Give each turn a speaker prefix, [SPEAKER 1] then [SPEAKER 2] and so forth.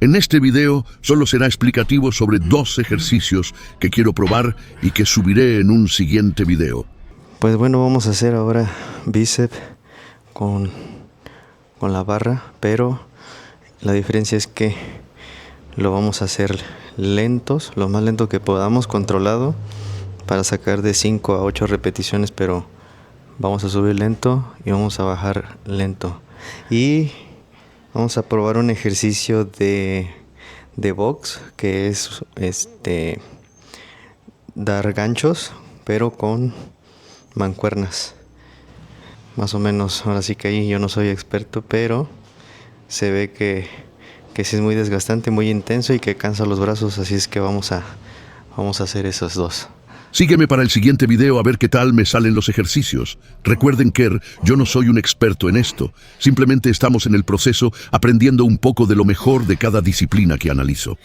[SPEAKER 1] En este video solo será explicativo sobre 2 ejercicios que quiero probar y que subiré en un siguiente video.
[SPEAKER 2] Pues bueno, vamos a hacer ahora bíceps con la barra, pero la diferencia es que lo vamos a hacer lentos, lo más lento que podamos, controlado, para sacar de 5 a 8 repeticiones, pero vamos a subir lento y vamos a bajar lento. Y vamos a probar un ejercicio de box, que es dar ganchos, pero con mancuernas. Más o menos, ahora sí que ahí yo no soy experto, pero se ve que sí es muy desgastante, muy intenso y que cansa los brazos, así es que vamos a hacer esos 2.
[SPEAKER 1] Sígueme para el siguiente video a ver qué tal me salen los ejercicios. Recuerden que yo no soy un experto en esto, simplemente estamos en el proceso aprendiendo un poco de lo mejor de cada disciplina que analizo.